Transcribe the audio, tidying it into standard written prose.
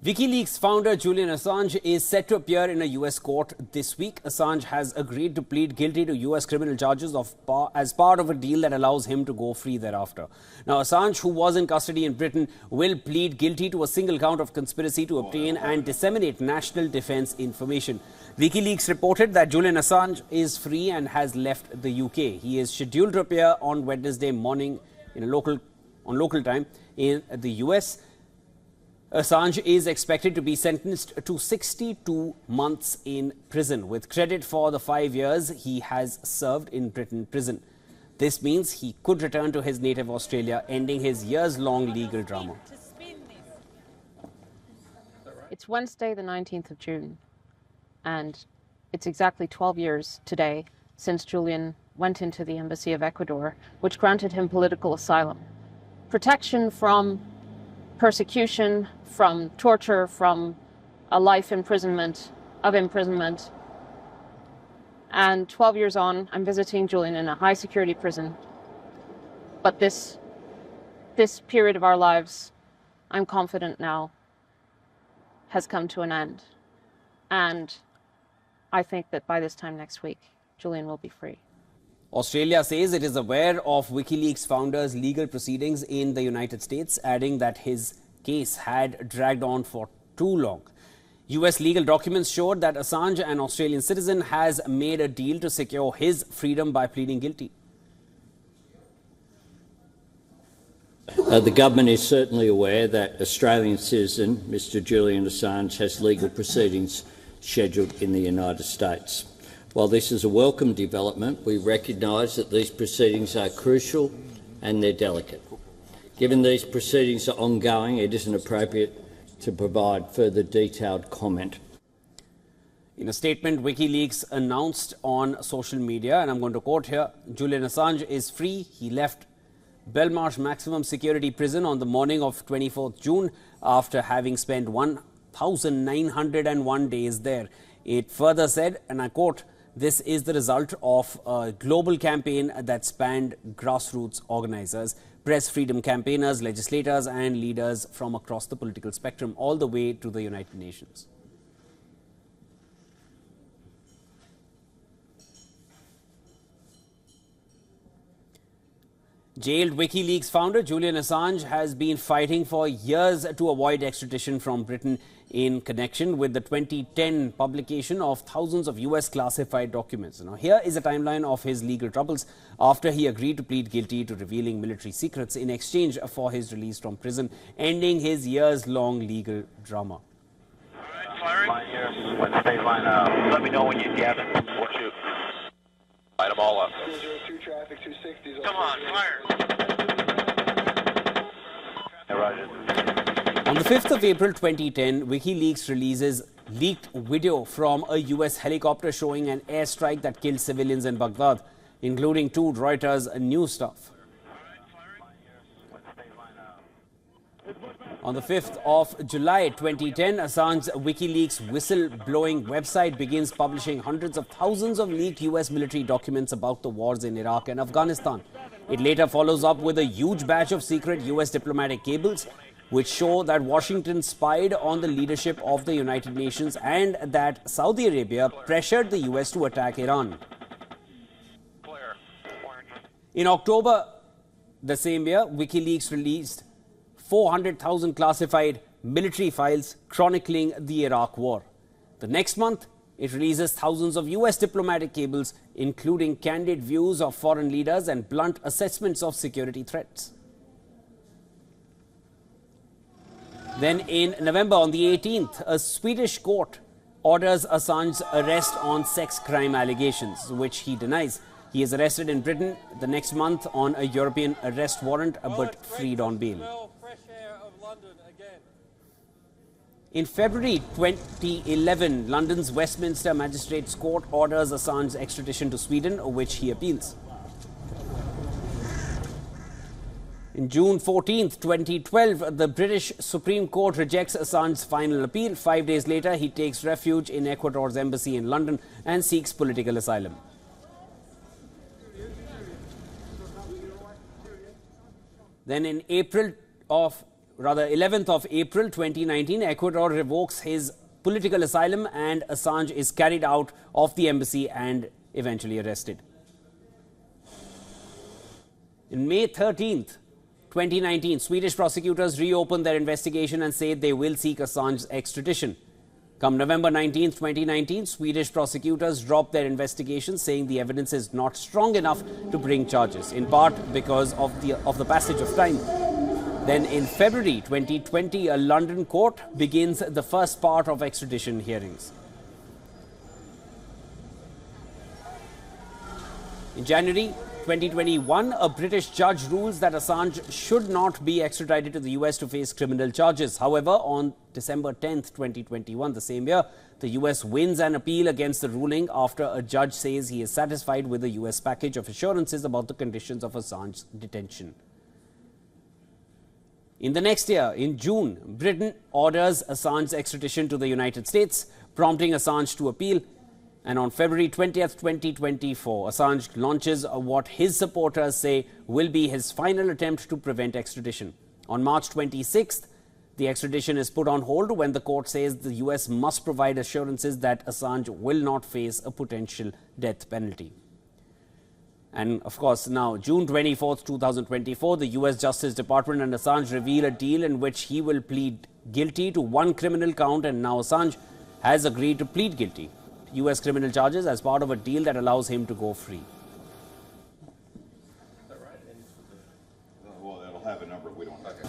WikiLeaks founder Julian Assange is set to appear in a US court this week. Assange has agreed to plead guilty to US criminal charges as part of a deal that allows him to go free thereafter. Now, Assange, who was in custody in Britain, will plead guilty to a single count of conspiracy to obtain and disseminate national defence information. WikiLeaks reported that Julian Assange is free and has left the UK. He is scheduled to appear on Wednesday morning on local time in the US. Assange is expected to be sentenced to 62 months in prison, with credit for the 5 years he has served in Britain prison. This means he could return to his native Australia, ending his years-long legal drama. It's Wednesday, the 19th of June, and it's exactly 12 years today since Julian went into the embassy of Ecuador, which granted him political asylum, protection from persecution, from torture, from a life imprisonment. And 12 years on, I'm visiting Julian in a high security prison. But this period of our lives, I'm confident now, has come to an end. And I think that by this time next week, Julian will be free. Australia says it is aware of WikiLeaks founder's legal proceedings in the United States, adding that his case had dragged on for too long. US legal documents showed that Assange, an Australian citizen, has made a deal to secure his freedom by pleading guilty. The government is certainly aware that Australian citizen Mr Julian Assange has legal proceedings scheduled in the United States. While this is a welcome development, we recognise that these proceedings are crucial and they're delicate. Given these proceedings are ongoing, it isn't appropriate to provide further detailed comment. In a statement, WikiLeaks announced on social media, and I'm going to quote here, Julian Assange is free. He left Belmarsh Maximum Security Prison on the morning of 24th June after having spent 1,901 days there. It further said, and I quote, "This is the result of a global campaign that spanned grassroots organisers, press freedom campaigners, legislators and leaders from across the political spectrum, all the way to the United Nations." Jailed WikiLeaks founder Julian Assange has been fighting for years to avoid extradition from Britain in connection with the 2010 publication of thousands of US classified documents. Now, here is a timeline of his legal troubles after he agreed to plead guilty to revealing military secrets in exchange for his release from prison, ending his years-long legal drama. All right, firing. Line here, Wednesday line out. Let me know when you have it. Watch you. Light them all up. 202 traffic, 260. Come on, fire. Hey, Roger. On the 5th of April 2010, WikiLeaks releases leaked video from a US helicopter showing an airstrike that killed civilians in Baghdad, including 2 Reuters news staff. On the 5th of July 2010, Assange's WikiLeaks whistle-blowing website begins publishing hundreds of thousands of leaked US military documents about the wars in Iraq and Afghanistan. It later follows up with a huge batch of secret US diplomatic cables, which show that Washington spied on the leadership of the United Nations and that Saudi Arabia pressured the US to attack Iran. In October the same year, WikiLeaks released 400,000 classified military files chronicling the Iraq War. The next month, it releases thousands of US diplomatic cables, including candid views of foreign leaders and blunt assessments of security threats. Then in November, on the 18th, a Swedish court orders Assange's arrest on sex crime allegations, which he denies. He is arrested in Britain the next month on a European arrest warrant, but freed on bail. In February 2011, London's Westminster Magistrates Court orders Assange's extradition to Sweden, which he appeals. In June 14, 2012, the British Supreme Court rejects Assange's final appeal. 5 days later, he takes refuge in Ecuador's embassy in London and seeks political asylum. Then in April of 11th of April 2019, Ecuador revokes his political asylum and Assange is carried out of the embassy and eventually arrested. In May 13th, 2019, Swedish prosecutors reopened their investigation and said they will seek Assange's extradition. Come November 19, 2019, Swedish prosecutors dropped their investigation, saying the evidence is not strong enough to bring charges, in part because of the passage of time. Then in February 2020, a London court begins the first part of extradition hearings. In January 2021, a British judge rules that Assange should not be extradited to the US to face criminal charges. However, on December 10, 2021, the same year, the US wins an appeal against the ruling after a judge says he is satisfied with the US package of assurances about the conditions of Assange's detention. In the next year, in June, Britain orders Assange's extradition to the United States, prompting Assange to appeal. And on February 20th, 2024, Assange launches what his supporters say will be his final attempt to prevent extradition. On March 26th, the extradition is put on hold when the court says the US must provide assurances that Assange will not face a potential death penalty. And of course, now June 24th, 2024, the US Justice Department and Assange reveal a deal in which he will plead guilty to one criminal count, and now Assange has agreed to plead guilty to US criminal charges as part of a deal that allows him to go free. Well, it'll have a number we don't. Okay.